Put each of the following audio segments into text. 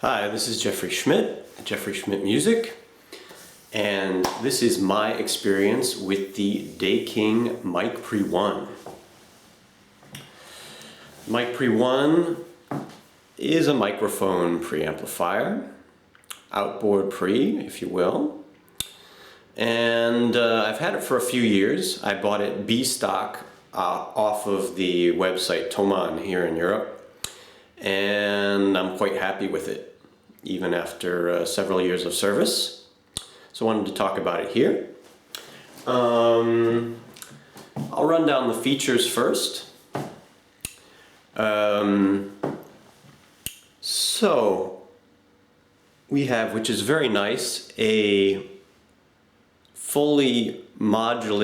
Hi, this is Jeffrey Schmidt, Jeffrey Schmidt Music, and this is my experience with the Daking Mic Pre One. Mic Pre One is a microphone preamplifier, outboard pre, if you will, and I've had it for a few years. I bought it B-stock off of the website Thomann here in Europe, and I'm quite happy with it, even after several years of service. So I wanted to talk about it here. I'll run down the features first. So we have, which is very nice, a fully modulable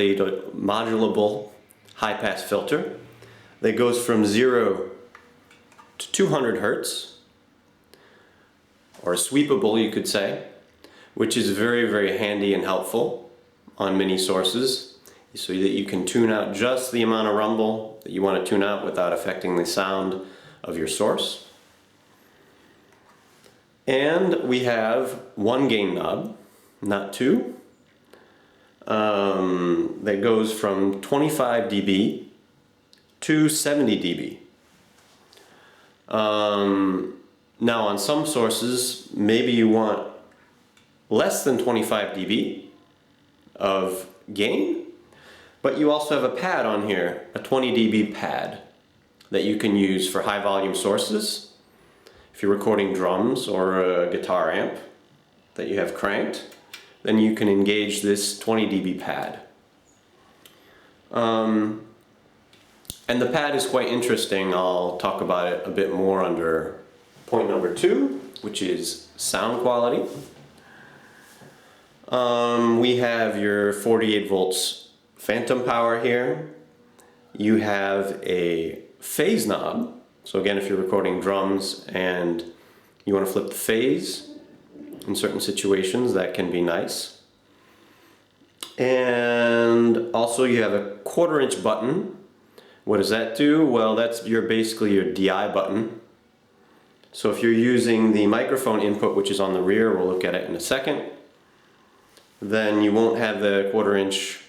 high-pass filter that goes from 0 to 200 hertz, or sweepable you could say, which is very, very handy and helpful on many sources, so that you can tune out just the amount of rumble that you want to tune out without affecting the sound of your source. And we have one gain knob, not two, that goes from 25 dB to 70 dB. Now on some sources, maybe you want less than 25 dB of gain, but you also have a pad on here, a 20 dB pad that you can use for high volume sources. If you're recording drums or a guitar amp that you have cranked, then you can engage this 20 dB pad. And the pad is quite interesting. I'll talk about it a bit more under point number 2, which is sound quality. We have your 48 volts phantom power here. You have a phase knob. So again, if you're recording drums and you want to flip the phase in certain situations, that can be nice. And also you have a 1/4 inch button. What does that do? Well, that's basically your DI button. So if you're using the microphone input, which is on the rear, we'll look at it in a second, then you won't have the 1/4 inch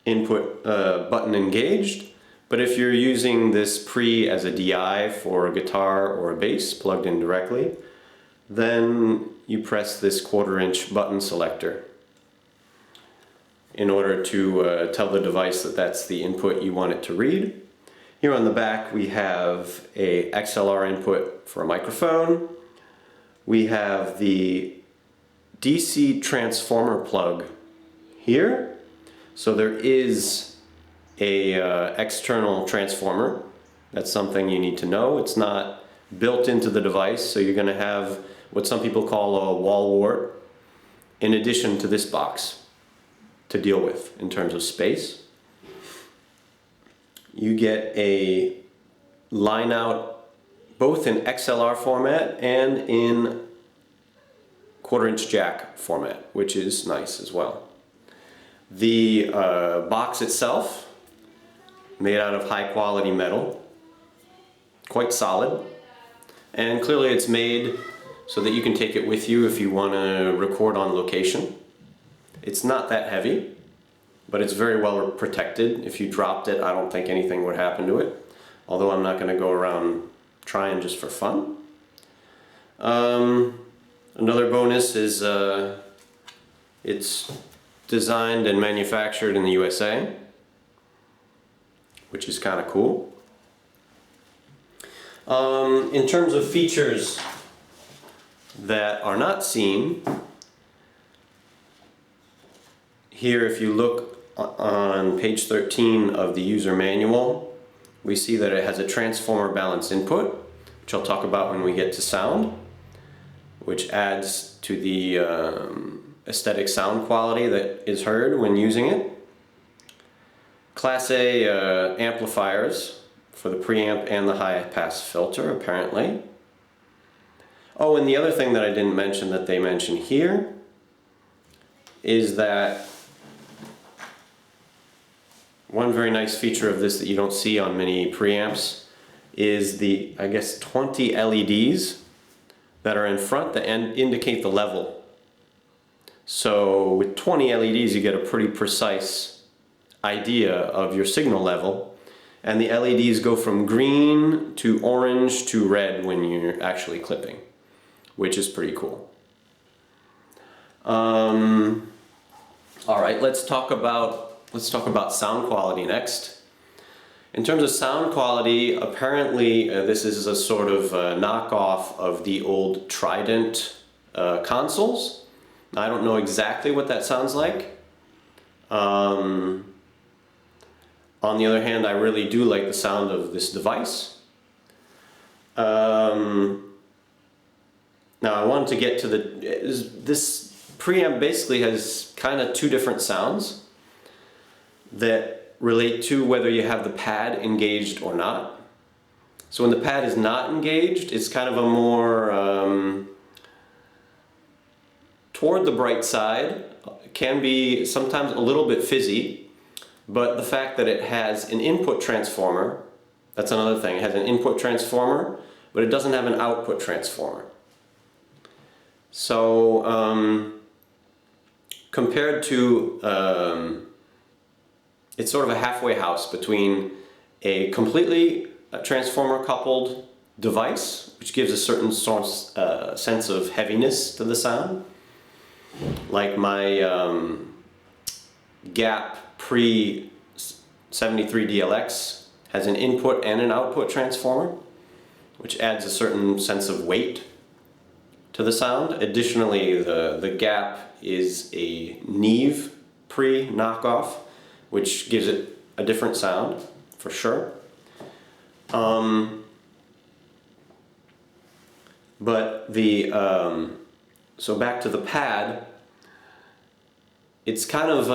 input button engaged. But if you're using this pre as a DI for a guitar or a bass plugged in directly, then you press this 1/4 inch button selector in order to tell the device that that's the input you want it to read. Here on the back we have a XLR input for a microphone. We have the DC transformer plug here. So there is a external transformer. That's something you need to know. It's not built into the device, so you're going to have what some people call a wall wart in addition to this box to deal with in terms of space. You get a line out both in XLR format and in 1/4 inch jack format, which is nice as well. The box itself, made out of high quality metal, quite solid, and clearly it's made so that you can take it with you if you want to record on location. It's not that heavy, but it's very well protected. If you dropped it, I don't think anything would happen to it, although I'm not going to go around trying just for fun. Another bonus is it's designed and manufactured in the USA, which is kind of cool. In terms of features that are not seen, here if you look on page 13 of the user manual, we see that it has a transformer balance input, which I'll talk about when we get to sound, which adds to the aesthetic sound quality that is heard when using it. Class A amplifiers for the preamp and the high pass filter, apparently. Oh, and the other thing that I didn't mention that they mention here is that one very nice feature of this that you don't see on many preamps is the, I guess, 20 LEDs that are in front that indicate the level. So with 20 LEDs you get a pretty precise idea of your signal level, and the LEDs go from green to orange to red when you're actually clipping, which is pretty cool. All right, let's talk about sound quality next. In terms of sound quality, apparently this is a sort of knockoff of the old Trident consoles. I don't know exactly what that sounds like. On the other hand, I really do like the sound of this device. Now I wanted to get to this preamp basically has kind of two different sounds that relate to whether you have the pad engaged or not. So when the pad is not engaged, it's kind of a more toward the bright side. It can be sometimes a little bit fizzy, but the fact that it has an input transformer, that's another thing. It has an input transformer, but it doesn't have an output transformer. So compared to it's sort of a halfway house between a completely transformer coupled device, which gives a certain sense of heaviness to the sound, like my Gap Pre 73 DLX has an input and an output transformer, which adds a certain sense of weight to the sound. Additionally, the Gap is a Neve Pre knockoff, which gives it a different sound, for sure. But so back to the pad, it's kind of,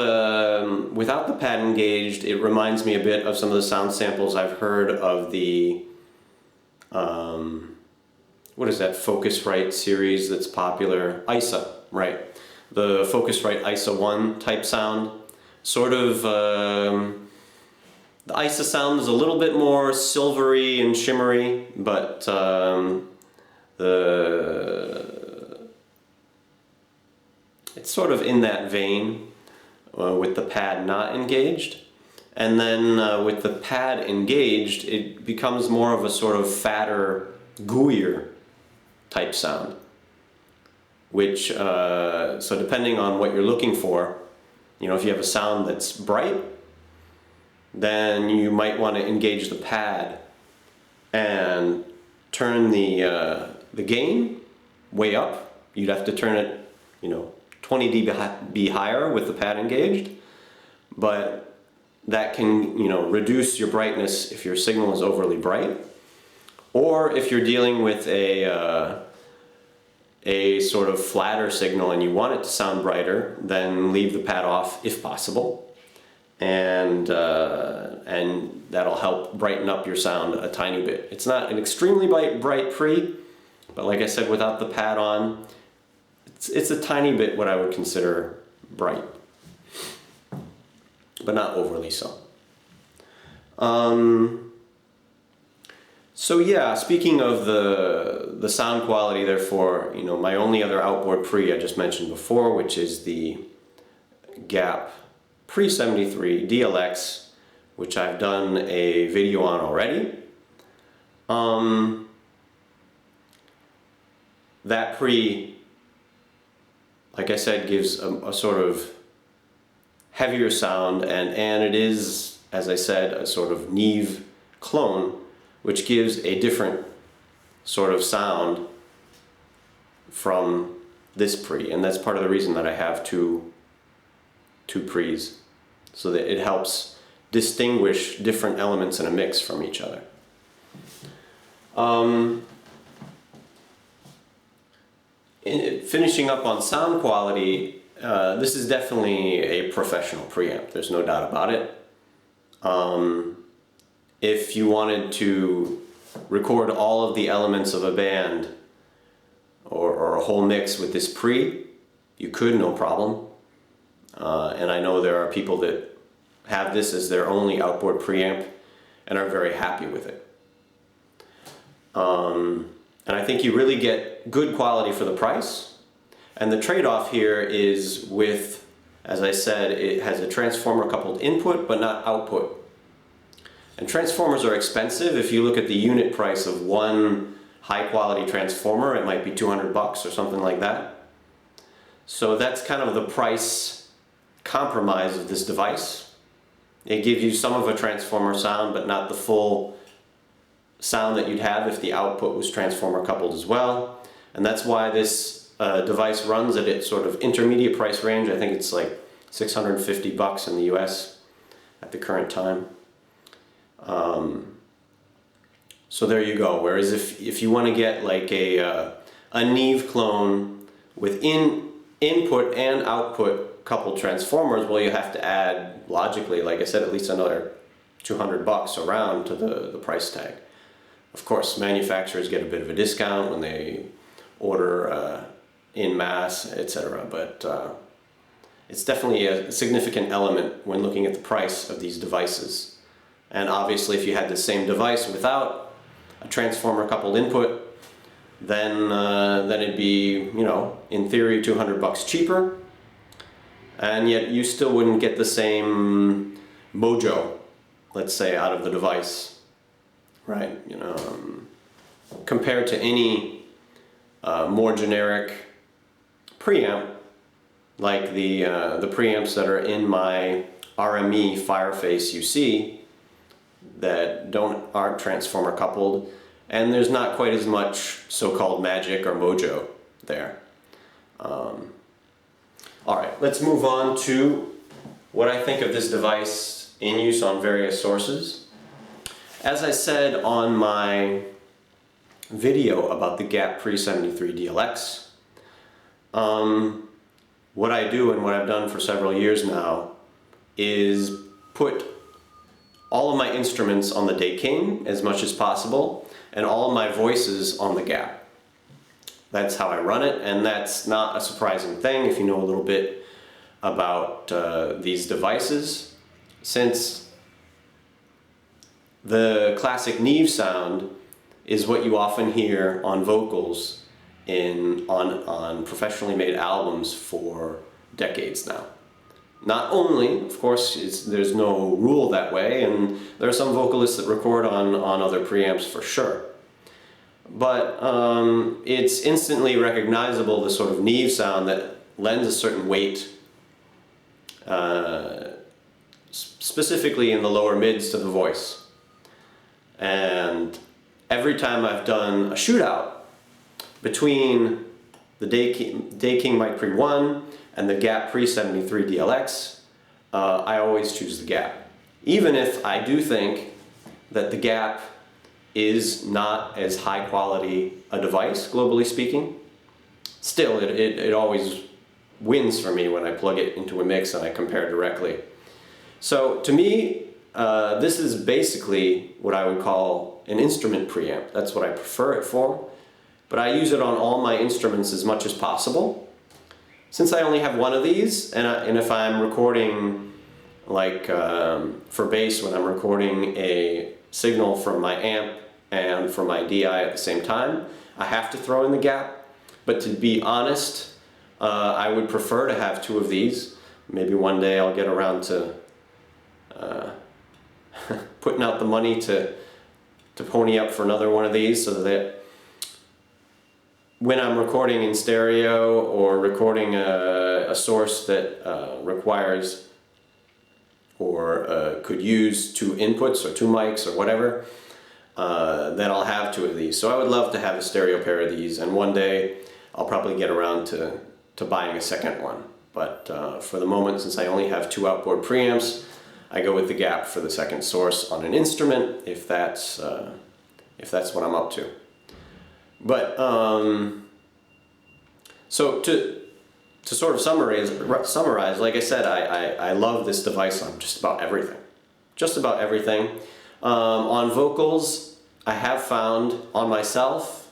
without the pad engaged, it reminds me a bit of some of the sound samples I've heard of the, what is that, Focusrite series that's popular? ISA, right. The Focusrite ISA 1 type sound. Sort of, the ISA sound is a little bit more silvery and shimmery, but it's sort of in that vein with the pad not engaged. And then with the pad engaged, it becomes more of a sort of fatter, gooier type sound. Which, so depending on what you're looking for, you know, if you have a sound that's bright, then you might want to engage the pad and turn the gain way up. You'd have to turn it, you know, 20 dB higher with the pad engaged, but that can, you know, reduce your brightness if your signal is overly bright, or if you're dealing with a sort of flatter signal and you want it to sound brighter, then leave the pad off if possible, and that'll help brighten up your sound a tiny bit. It's not an extremely bright pre, but like I said, without the pad on, it's a tiny bit what I would consider bright, but not overly so. So yeah, speaking of the sound quality, therefore, you know, my only other outboard pre I just mentioned before, which is the Gap Pre 73 DLX, which I've done a video on already. That pre, like I said, gives a sort of heavier sound, and it is, as I said, a sort of Neve clone, which gives a different sort of sound from this pre, and that's part of the reason that I have two pre's, so that it helps distinguish different elements in a mix from each other. Finishing up on sound quality, this is definitely a professional preamp, there's no doubt about it. If you wanted to record all of the elements of a band or a whole mix with this pre, you could, no problem. And I know there are people that have this as their only outboard preamp and are very happy with it. And I think you really get good quality for the price. And the trade-off here is with, as I said, it has a transformer coupled input but not output. And transformers are expensive. If you look at the unit price of one high quality transformer, it might be 200 bucks or something like that. So that's kind of the price compromise of this device. It gives you some of a transformer sound, but not the full sound that you'd have if the output was transformer coupled as well. And that's why this device runs at its sort of intermediate price range. I think it's like 650 bucks in the US at the current time. So there you go. Whereas if you want to get like a Neve clone with input and output coupled transformers, well, you have to add, logically, like I said, at least another 200 bucks around to the price tag. Of course, manufacturers get a bit of a discount when they order in mass, etc. But it's definitely a significant element when looking at the price of these devices. And obviously, if you had the same device without a transformer coupled input, then it'd be, you know, in theory 200 bucks cheaper, and yet you still wouldn't get the same mojo, let's say, out of the device, right? You know, compared to any more generic preamp, like the preamps that are in my RME Fireface you see, that aren't transformer coupled, and there's not quite as much so-called magic or mojo there. All right, let's move on to what I think of this device in use on various sources. As I said on my video about the Gap Pre-73 DLX, what I do and what I've done for several years now is put all of my instruments on the Daking as much as possible, and all of my voices on the Gap. That's how I run it, and that's not a surprising thing if you know a little bit about these devices, since the classic Neve sound is what you often hear on vocals on professionally made albums for decades now. Not only, of course, there's no rule that way, and there are some vocalists that record on other preamps for sure. But it's instantly recognizable, the sort of Neve sound that lends a certain weight, specifically in the lower mids to the voice. And every time I've done a shootout between the Daking Mic Pre One and the Gap Pre-73 DLX, I always choose the Gap. Even if I do think that the Gap is not as high quality a device, globally speaking, still it always wins for me when I plug it into a mix and I compare directly. So to me, this is basically what I would call an instrument preamp. That's what I prefer it for, but I use it on all my instruments as much as possible. Since I only have one of these, and if I'm recording, like for bass, when I'm recording a signal from my amp and from my DI at the same time, I have to throw in the Gap. But to be honest, I would prefer to have two of these. Maybe one day I'll get around to putting out the money to pony up for another one of these, so that when I'm recording in stereo or recording a source that requires or could use two inputs or two mics or whatever, then I'll have two of these. So I would love to have a stereo pair of these, and one day I'll probably get around to buying a second one. But for the moment, since I only have two outboard preamps, I go with the Gap for the second source on an instrument, if that's what I'm up to. But so to sort of summarize, like I said, I love this device on just about everything. Just about everything. On vocals, I have found on myself,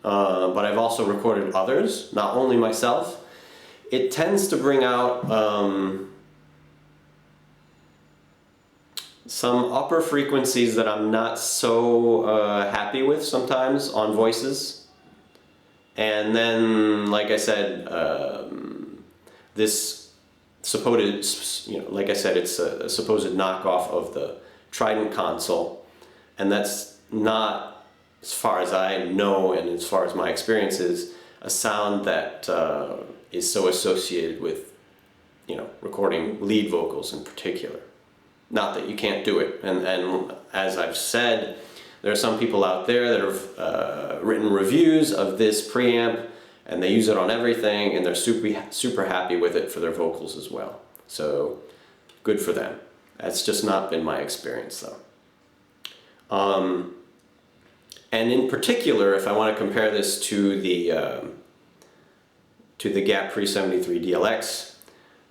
but I've also recorded others, not only myself. It tends to bring out some upper frequencies that I'm not so happy with sometimes on voices. And then, like I said, this supposed, like I said, it's a supposed knockoff of the Trident console. And that's not, as far as I know and as far as my experience is, a sound that is so associated with, recording lead vocals in particular. Not that you can't do it. And as I've said, there are some people out there that have written reviews of this preamp, and they use it on everything, and they're super happy with it for their vocals as well. So good for them. That's just not been my experience though. And in particular, if I want to compare this to the Gap Pre 73 DLX,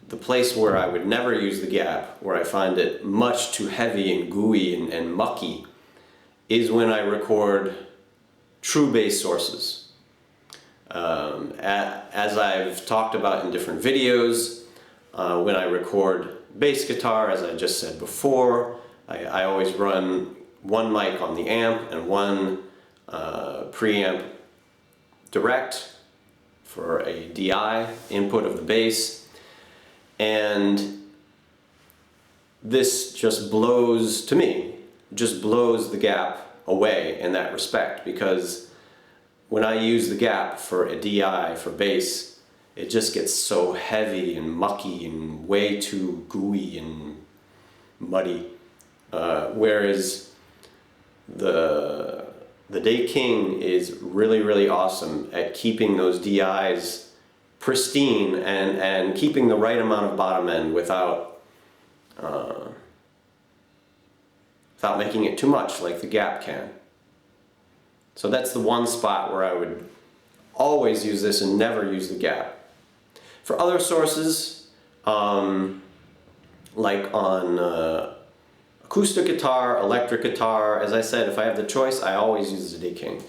the place where I would never use the Gap, where I find it much too heavy and gooey and mucky, is when I record true bass sources. As I've talked about in different videos, when I record bass guitar, as I just said before, I always run one mic on the amp and one preamp direct for a DI input of the bass. And this just blows, to me, just blows the Gap away in that respect, because when I use the Gap for a DI for bass, it just gets so heavy and mucky and way too gooey and muddy. Whereas the Daking is really awesome at keeping those DIs pristine and keeping the right amount of bottom end without making it too much like the Gap can. So that's the one spot where I would always use this and never use the Gap. For other sources, like on acoustic guitar, electric guitar, as I said, if I have the choice, I always use the Daking.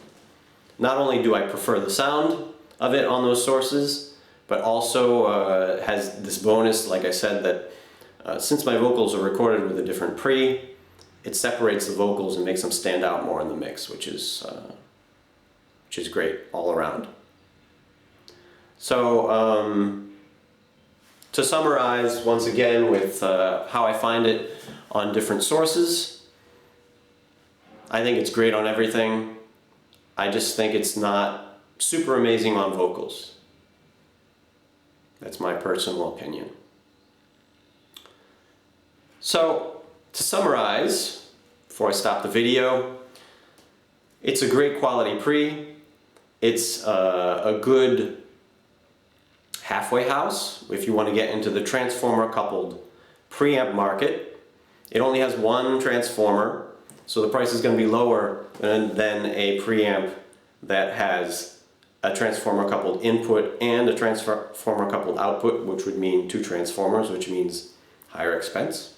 Not only do I prefer the sound of it on those sources, but also has this bonus, like I said, that since my vocals are recorded with a different pre, it separates the vocals and makes them stand out more in the mix, which is great all around. So to summarize once again with how I find it on different sources, I think it's great on everything. I just think it's not super amazing on vocals. That's my personal opinion. So, to summarize, before I stop the video, it's a great quality pre. It's a good halfway house if you want to get into the transformer coupled preamp market. It only has one transformer, so the price is going to be lower than a preamp that has a transformer coupled input and a transformer coupled output, which would mean two transformers, which means higher expense.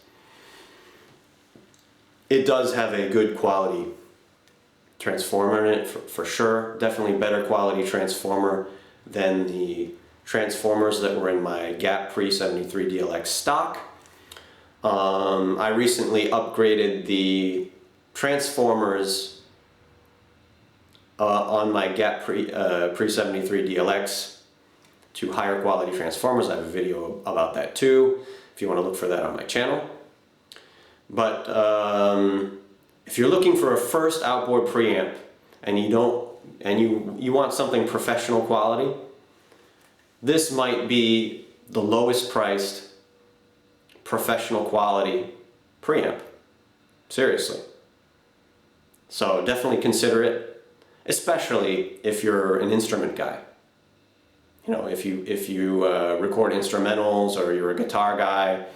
It does have a good quality transformer in it for sure. Definitely better quality transformer than the transformers that were in my Gap Pre 73 DLX stock. I recently upgraded the transformers on my Gap Pre 73 DLX to higher quality transformers. I have a video about that too, if you want to look for that on my channel. But if you're looking for a first outboard preamp and you want something professional quality, this might be the lowest priced professional quality preamp. Seriously. So definitely consider it. Especially if you're an instrument guy. You know, if you record instrumentals, or you're a guitar guy,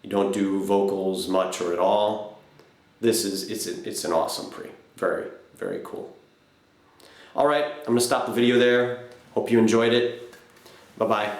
you don't do vocals much or at all, it's an awesome pre. Very cool. All right, I'm gonna stop the video there. Hope you enjoyed it. Bye-bye.